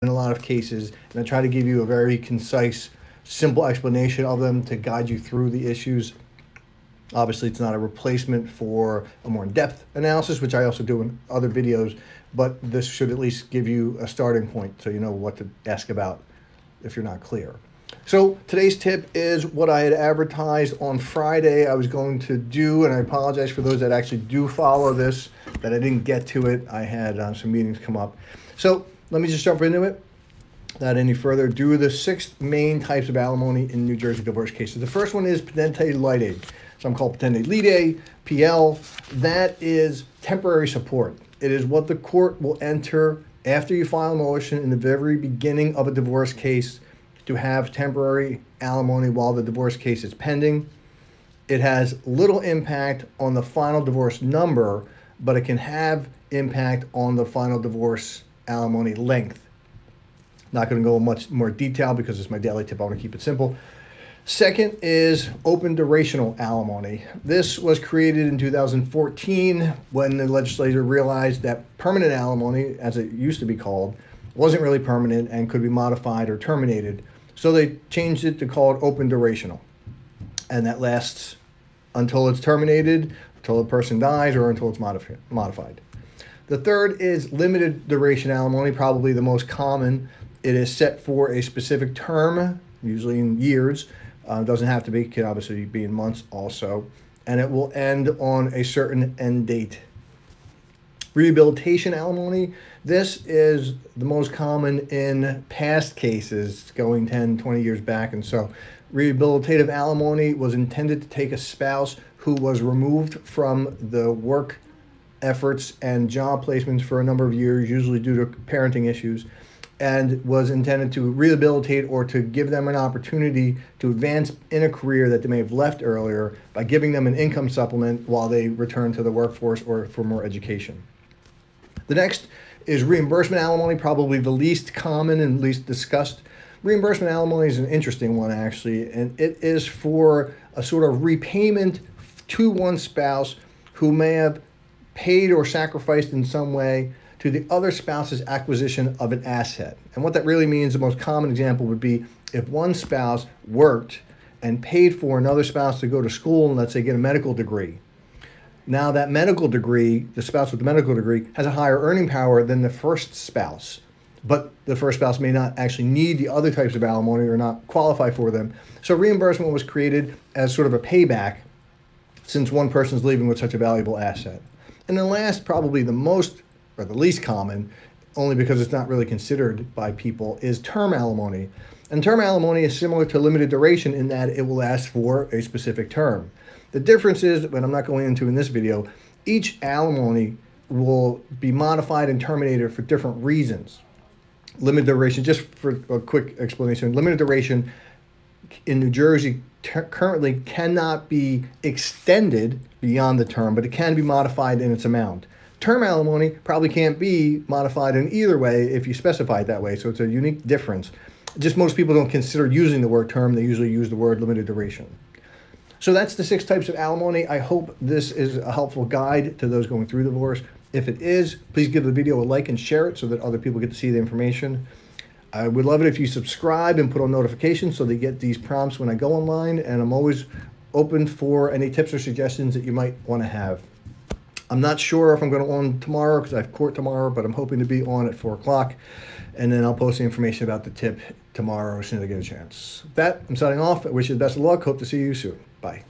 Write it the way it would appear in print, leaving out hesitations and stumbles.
in a lot of cases, and I try to give you a very concise, simple explanation of them to guide you through the issues. Obviously, it's not a replacement for a more in-depth analysis, which I also do in other videos, but this should at least give you a starting point so you know what to ask about if you're not clear. So today's tip is what I had advertised on Friday I was going to do, and I apologize for those that actually do follow this, that I didn't get to it. I had some meetings come up. So let me just jump into it. Without any further ado, the 6 main types of alimony in New Jersey divorce cases. The first one is patente lite, some call patente lite, PL. That is temporary support. It is what the court will enter after you file a motion in the very beginning of a divorce case to have temporary alimony while the divorce case is pending. It has little impact on the final divorce number, but it can have impact on the final divorce alimony length. Not going to go in much more detail because it's my daily tip. I want to keep it simple. Second is open durational alimony. This was created in 2014 when the legislature realized that permanent alimony, as it used to be called, wasn't really permanent and could be modified or terminated. So they changed it to call it open durational. And that lasts until it's terminated, until the person dies, or until it's modified. The third is limited duration alimony, probably the most common. It is set for a specific term, usually in years. Doesn't have to be, can obviously be in months also. And it will end on a certain end date. Rehabilitation alimony, this is the most common in past cases going 10, 20 years back. And so rehabilitative alimony was intended to take a spouse who was removed from the work efforts and job placements for a number of years, usually due to parenting issues, and was intended to rehabilitate or to give them an opportunity to advance in a career that they may have left earlier by giving them an income supplement while they return to the workforce or for more education. The next is reimbursement alimony, probably the least common and least discussed. Reimbursement alimony is an interesting one, actually, and it is for a sort of repayment to one spouse who may have paid or sacrificed in some way to the other spouse's acquisition of an asset. And what that really means, the most common example would be if one spouse worked and paid for another spouse to go to school and, let's say, get a medical degree. Now that medical degree, the spouse with the medical degree, has a higher earning power than the first spouse. But the first spouse may not actually need the other types of alimony or not qualify for them. So reimbursement was created as sort of a payback since one person's leaving with such a valuable asset. And then last, probably the most or the least common, only because it's not really considered by people, is term alimony. And term alimony is similar to limited duration in that it will last for a specific term. The difference is, but I'm not going into in this video, each alimony will be modified and terminated for different reasons. Limited duration, just for a quick explanation, limited duration in New Jersey currently cannot be extended beyond the term, but it can be modified in its amount. Term alimony probably can't be modified in either way if you specify it that way, so it's a unique difference. Just most people don't consider using the word term, they usually use the word limited duration. So that's the 6 types of alimony. I hope this is a helpful guide to those going through divorce. If it is, please give the video a like and share it so that other people get to see the information. I would love it if you subscribe and put on notifications so they get these prompts when I go online, and I'm always open for any tips or suggestions that you might want to have. I'm not sure if I'm going to on tomorrow because I have court tomorrow, but I'm hoping to be on at 4 o'clock, and then I'll post the information about the tip tomorrow as soon as I get a chance. With that, I'm signing off. I wish you the best of luck. Hope to see you soon. Bye.